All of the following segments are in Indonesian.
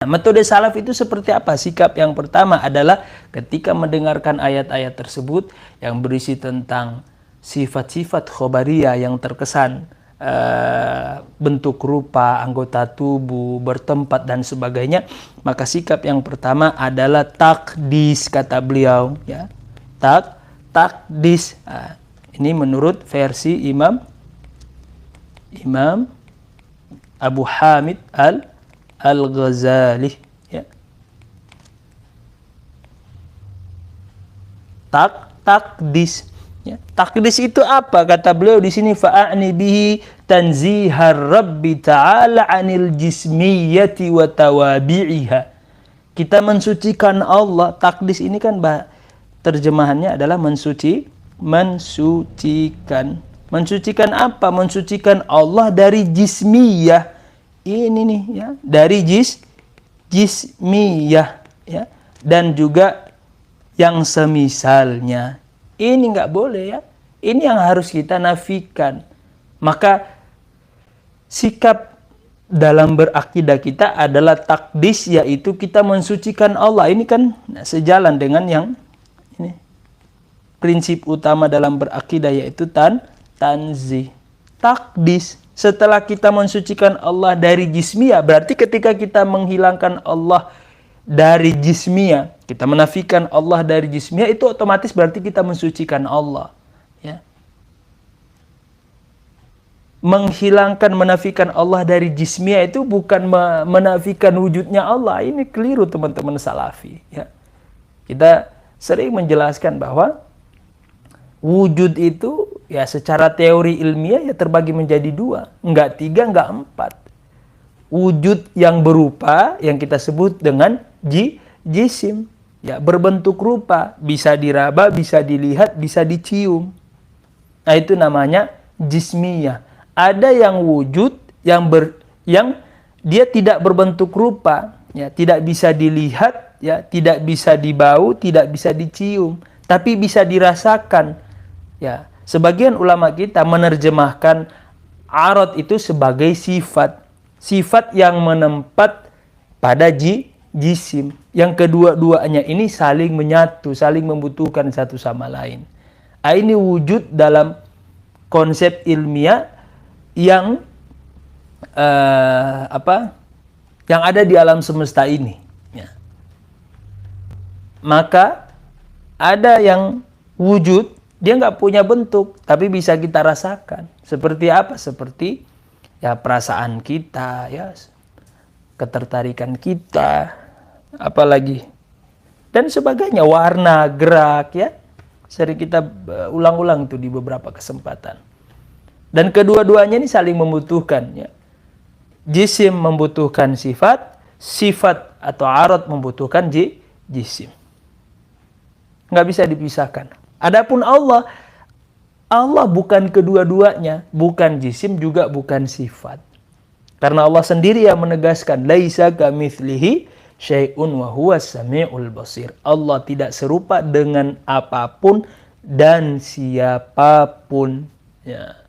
Metode salaf itu seperti apa? Sikap yang pertama adalah ketika mendengarkan ayat-ayat tersebut yang berisi tentang sifat-sifat khobariyah yang terkesan bentuk rupa, anggota tubuh, bertempat dan sebagainya, maka sikap yang pertama adalah takdis, kata beliau, ya. Takdis. Ini menurut versi Imam Abu Hamid Al-Ghazali, ya. Takdis, ya. Takdis itu apa? Kata beliau di sini, fa'ani bihi tanzihar rabbi ta'ala 'anil jismiyati wa tawabi'iha. Kita mensucikan Allah. Takdis ini kan terjemahannya adalah mensucikan. Mensucikan apa? Mensucikan Allah dari jismiyah. Ini nih, ya, dari jismiyah, ya, dan juga yang semisalnya. Ini nggak boleh, ya. Ini yang harus kita nafikan. Maka sikap dalam berakidah kita adalah takdis, yaitu kita mensucikan Allah. Ini kan sejalan dengan yang ini, prinsip utama dalam berakidah, yaitu tanzih. Takdis. Setelah kita mensucikan Allah dari jismiyah, berarti ketika kita menghilangkan Allah dari jismiyah, kita menafikan Allah dari jismiyah, itu otomatis berarti kita mensucikan Allah, ya. Menghilangkan, menafikan Allah dari jismiyah itu bukan menafikan wujudnya Allah. Ini keliru, teman-teman salafi, ya. Kita sering menjelaskan bahwa wujud itu, ya, secara teori ilmiah ya terbagi menjadi dua. Enggak tiga, enggak empat. Wujud yang berupa, yang kita sebut dengan jisim, ya, berbentuk rupa, bisa diraba, bisa dilihat, bisa dicium. Nah, itu namanya jismiyah. Ada yang wujud yang dia tidak berbentuk rupa, ya, tidak bisa dilihat, ya, tidak bisa dibau, tidak bisa dicium, tapi bisa dirasakan. Ya, sebagian ulama kita menerjemahkan arad itu sebagai sifat yang menempat pada jisim. Yang kedua-duanya ini saling menyatu, saling membutuhkan satu sama lain. Ini wujud dalam konsep ilmiah yang yang ada di alam semesta ini, ya. Maka ada yang wujud, dia nggak punya bentuk, tapi bisa kita rasakan. Seperti apa? Seperti, ya, perasaan kita, ya, ketertarikan kita, apalagi, dan sebagainya, warna, gerak, ya. Sering kita ulang-ulang tuh di beberapa kesempatan. Dan kedua-duanya ini saling membutuhkan, ya. Jisim membutuhkan sifat atau arad membutuhkan jisim. Nggak bisa dipisahkan. Adapun Allah bukan kedua-duanya, bukan jisim juga bukan sifat. Karena Allah sendiri yang menegaskan, laisa kamitslihi syai'un wa huwas samiul basir. Allah tidak serupa dengan apapun dan siapapun, ya.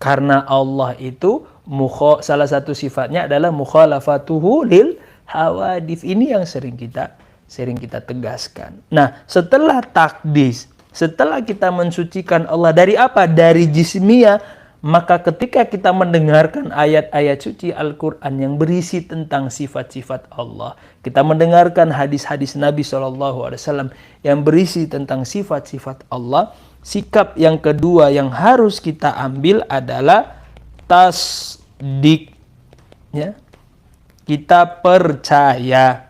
Karena Allah itu salah satu sifatnya adalah mukhalafatuhu lil hawadits. Ini yang sering kita tegaskan. Nah, setelah takdis, setelah kita mensucikan Allah dari apa? Dari jismiyah, maka ketika kita mendengarkan ayat-ayat suci Al-Quran yang berisi tentang sifat-sifat Allah, kita mendengarkan hadis-hadis Nabi SAW yang berisi tentang sifat-sifat Allah, sikap yang kedua yang harus kita ambil adalah tasdik, ya. Kita percaya.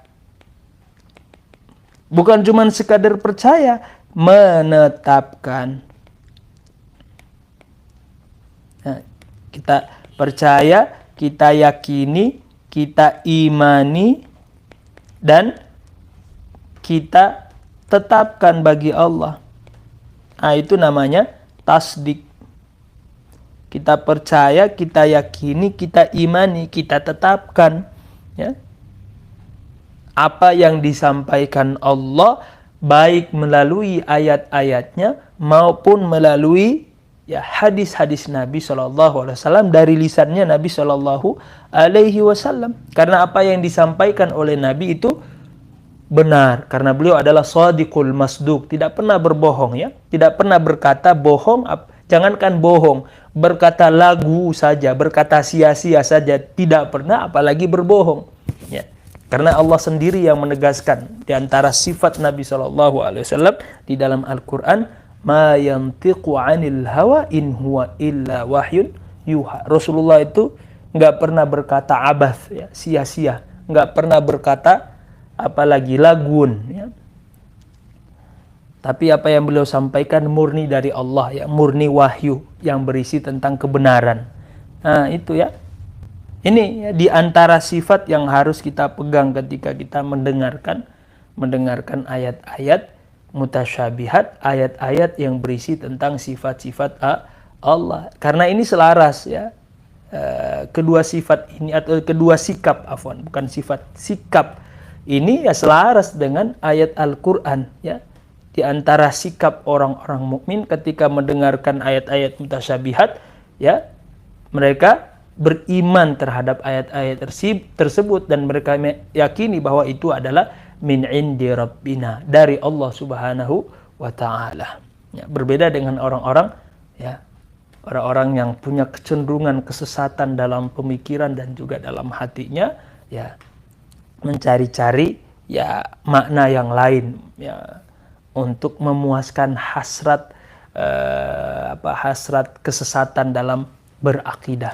Bukan cuma sekadar percaya, menetapkan. Nah, kita percaya, kita yakini, kita imani, dan kita tetapkan bagi Allah. Nah, itu namanya tasdik. Kita percaya, kita yakini, kita imani, kita tetapkan, ya, apa yang disampaikan Allah, baik melalui ayat-ayatnya maupun melalui ya hadis-hadis Nabi SAW dari lisannya Nabi SAW. Karena apa yang disampaikan oleh Nabi itu benar, karena beliau adalah shadiqul masduq, tidak pernah berbohong, ya, tidak pernah berkata bohong. Jangankan bohong, berkata lagu saja, berkata sia-sia saja tidak pernah, apalagi berbohong, ya. Karena Allah sendiri yang menegaskan di antara sifat Nabi SAW di dalam Al-Quran, ma yantiqu 'anil hawa in huwa illa wahyun yuha. Rasulullah itu nggak pernah berkata abath, ya, sia-sia, nggak pernah berkata apalagi lagun, ya. Tapi apa yang beliau sampaikan murni dari Allah, ya, murni wahyu yang berisi tentang kebenaran. Nah, itu, ya. Ini, ya, di antara sifat yang harus kita pegang ketika kita mendengarkan ayat-ayat mutasyabihat, ayat-ayat yang berisi tentang sifat-sifat Allah. Karena ini selaras, ya, kedua sifat ini, atau kedua sikap, bukan sifat, sikap ini, ya, selaras dengan ayat Al-Quran, ya. Di antara sikap orang-orang mukmin ketika mendengarkan ayat-ayat mutasyabihat, ya, mereka beriman terhadap ayat-ayat tersebut dan mereka yakini bahwa itu adalah min indi rabbina, dari Allah Subhanahu wa taala. Ya, berbeda dengan orang-orang, ya, orang-orang yang punya kecenderungan kesesatan dalam pemikiran dan juga dalam hatinya, ya, mencari-cari, ya, makna yang lain, ya, untuk memuaskan hasrat hasrat kesesatan dalam berakidah.